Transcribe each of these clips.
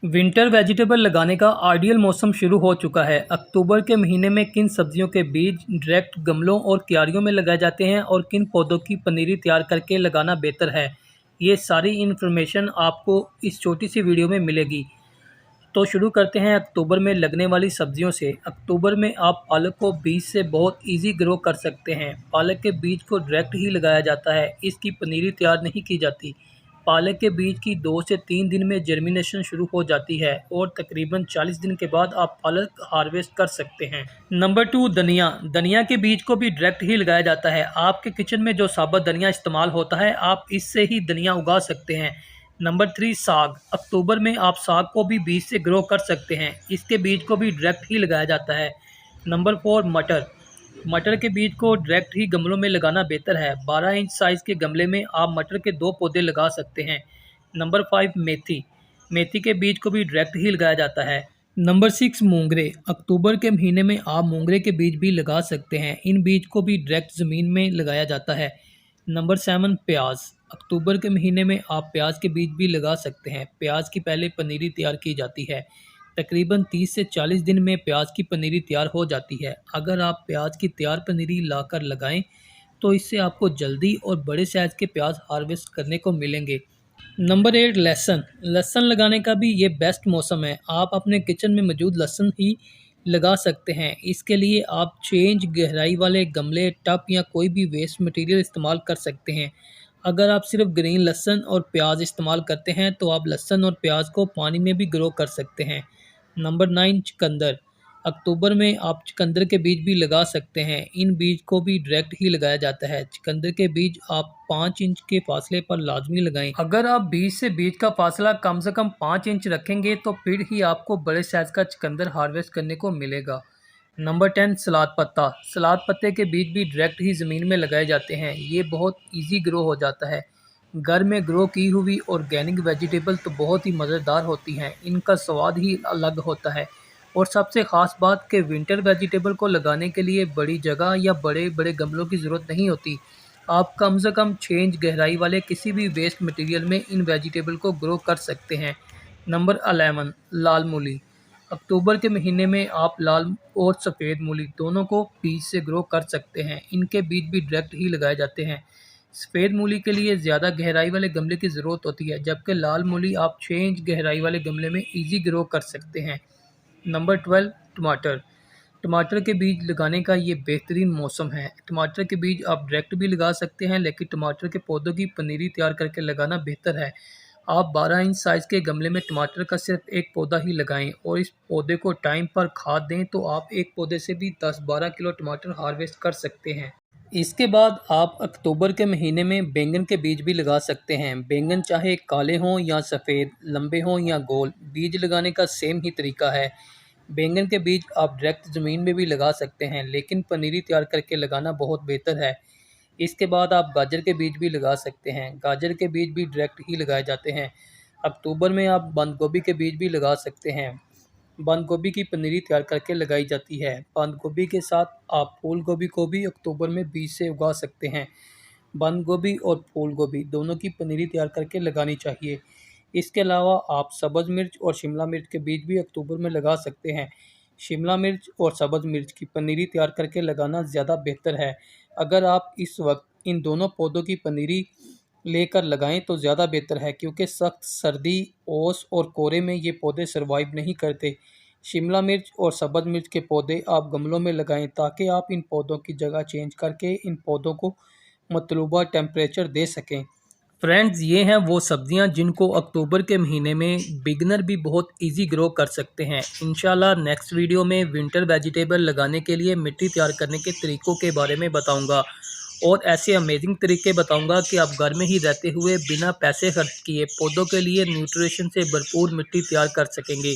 Winter vegetable लगाने का ideal मौसम शुरू हो चुका है। अक्टूबर के महीने में किन सब्जियों के बीज डायरेक्ट गमलों और क्यारियों में लगाए जाते हैं और किन पौधों की पनीरी तैयार करके लगाना बेहतर है, ये सारी इन्फॉर्मेशन आपको इस छोटी सी वीडियो में मिलेगी। तो शुरू करते हैं अक्टूबर में लगने वाली सब्जियों से। अक्टूबर में आप पालक को बीज से बहुत इजी ग्रो कर सकते हैं। पालक के बीज को डायरेक्ट ही लगाया जाता है, इसकी पनीरी तैयार नहीं की जाती। पालक के बीज की 2 से 3 दिन में जर्मिनेशन शुरू हो जाती है और तकरीबन 40 दिन के बाद आप पालक हार्वेस्ट कर सकते हैं। नंबर 2, धनिया। धनिया के बीज को भी डायरेक्ट ही लगाया जाता है। आपके किचन में जो साबुत धनिया इस्तेमाल होता है, आप इससे ही धनिया उगा सकते हैं। नंबर 3, साग। अक्टूबर में आप साग को भी बीज से ग्रो कर सकते हैं, इसके बीज को भी डायरेक्ट ही लगाया जाता है। नंबर 4, मटर। मटर के बीज को डायरेक्ट ही गमलों में लगाना बेहतर है। 12 इंच साइज़ के गमले में आप मटर के 2 पौधे लगा सकते हैं। नंबर 5, मेथी। मेथी के बीज को भी डायरेक्ट ही लगाया जाता है। नंबर 6, मोंगरे। अक्टूबर के महीने में आप मोंगरे के बीज भी लगा सकते हैं, इन बीज को भी डायरेक्ट ज़मीन में लगाया जाता है। नंबर 7, प्याज। अक्टूबर के महीने में आप प्याज के बीज भी लगा सकते हैं। प्याज की पहले पनीरी तैयार की जाती है। तकरीबन 30 से 40 दिन में प्याज की पनीरी तैयार हो जाती है। अगर आप प्याज की तैयार पनीरी लाकर लगाएं तो इससे आपको जल्दी और बड़े साइज़ के प्याज हार्वेस्ट करने को मिलेंगे। नंबर 8, लहसुन। लहसुन लगाने का भी ये बेस्ट मौसम है। आप अपने किचन में मौजूद लहसुन ही लगा सकते हैं। इसके लिए आप चेंज गहराई वाले गमले, टब या कोई भी वेस्ट मटेरियल इस्तेमाल कर सकते हैं। अगर आप सिर्फ ग्रीन लहसुन और प्याज इस्तेमाल करते हैं तो आप लहसुन और प्याज को पानी में भी ग्रो कर सकते हैं। नंबर 9, चुकंदर। अक्टूबर में आप चुकंदर के बीज भी लगा सकते हैं। इन बीज को भी डायरेक्ट ही लगाया जाता है। चुकंदर के बीज आप 5 इंच के फासले पर लाजमी लगाएं। अगर आप बीज से बीज का फासला कम से कम 5 इंच रखेंगे तो फिर ही आपको बड़े साइज का चुकंदर हार्वेस्ट करने को मिलेगा। नंबर 10, सलाद पत्ता। सलाद पत्ते के बीज भी डायरेक्ट ही ज़मीन में लगाए जाते हैं। ये बहुत ईजी ग्रो हो जाता है। घर में ग्रो की हुई ऑर्गेनिक वेजिटेबल तो बहुत ही मज़ेदार होती हैं, इनका स्वाद ही अलग होता है। और सबसे ख़ास बात कि विंटर वेजिटेबल को लगाने के लिए बड़ी जगह या बड़े बड़े गमलों की ज़रूरत नहीं होती। आप कम से कम 6 इंच गहराई वाले किसी भी वेस्ट मटेरियल में इन वेजिटेबल को ग्रो कर सकते हैं। नंबर 11, लाल मूली। अक्टूबर के महीने में आप लाल और सफ़ेद मूली दोनों को बीज से ग्रो कर सकते हैं। इनके बीज भी डायरेक्ट ही लगाए जाते हैं। सफ़ेद मूली के लिए ज़्यादा गहराई वाले गमले की ज़रूरत होती है, जबकि लाल मूली आप 6 इंच गहराई वाले गमले में ईजी ग्रो कर सकते हैं। नंबर 12, टमाटर। टमाटर के बीज लगाने का ये बेहतरीन मौसम है। टमाटर के बीज आप डायरेक्ट भी लगा सकते हैं, लेकिन टमाटर के पौधों की पनीरी तैयार करके लगाना बेहतर है। आप 12 इंच साइज़ के गमले में टमाटर का सिर्फ एक पौधा ही लगाएं और इस पौधे को टाइम पर खाद दें तो आप एक पौधे से भी 10-12 किलो टमाटर हार्वेस्ट कर सकते हैं। इसके बाद आप अक्टूबर के महीने में बैंगन के बीज भी लगा सकते हैं। बैंगन चाहे काले हों या सफ़ेद, लंबे हों या गोल, बीज लगाने का सेम ही तरीका है। बैंगन के बीज आप डायरेक्ट ज़मीन में भी लगा सकते हैं, लेकिन पनीरी तैयार करके लगाना बहुत बेहतर है। इसके बाद आप गाजर के बीज भी लगा सकते हैं। गाजर के बीज भी डायरेक्ट ही लगाए जाते हैं। अक्टूबर में आप बंद गोभी के बीज भी लगा सकते हैं। बंद गोभी की पनीरी तैयार करके लगाई जाती है। बंद गोभी के साथ आप फूल गोभी को भी अक्टूबर में बीज से उगा सकते हैं। बंद गोभी और फूल गोभी दोनों की पनीरी तैयार करके लगानी चाहिए। इसके अलावा आप सब्ज़ मिर्च और शिमला मिर्च के बीज भी अक्टूबर में लगा सकते हैं। शिमला मिर्च और सब्ज़ मिर्च की पनीरी तैयार करके लगाना ज़्यादा बेहतर है। अगर आप इस वक्त इन दोनों पौधों की पनीरी लेकर लगाएं तो ज़्यादा बेहतर है, क्योंकि सख्त सर्दी, ओस और कोहरे में ये पौधे सर्वाइव नहीं करते। शिमला मिर्च और सब्ज़ मिर्च के पौधे आप गमलों में लगाएं ताकि आप इन पौधों की जगह चेंज करके इन पौधों को मतलूबा टेम्परेचर दे सकें। फ्रेंड्स, ये हैं वो सब्जियां जिनको अक्टूबर के महीने में बिगनर भी बहुत इजी ग्रो कर सकते हैं। इंशाल्लाह नेक्स्ट वीडियो में विंटर वेजिटेबल लगाने के लिए मिट्टी तैयार करने के तरीक़ों के बारे में बताऊंगा और ऐसे अमेजिंग तरीके बताऊंगा कि आप घर में ही रहते हुए बिना पैसे खर्च किए पौधों के लिए न्यूट्रिशन से भरपूर मिट्टी तैयार कर सकेंगे।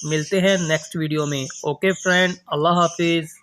मिलते हैं नेक्स्ट वीडियो में। ओके फ्रेंड, अल्लाह हाफिज़।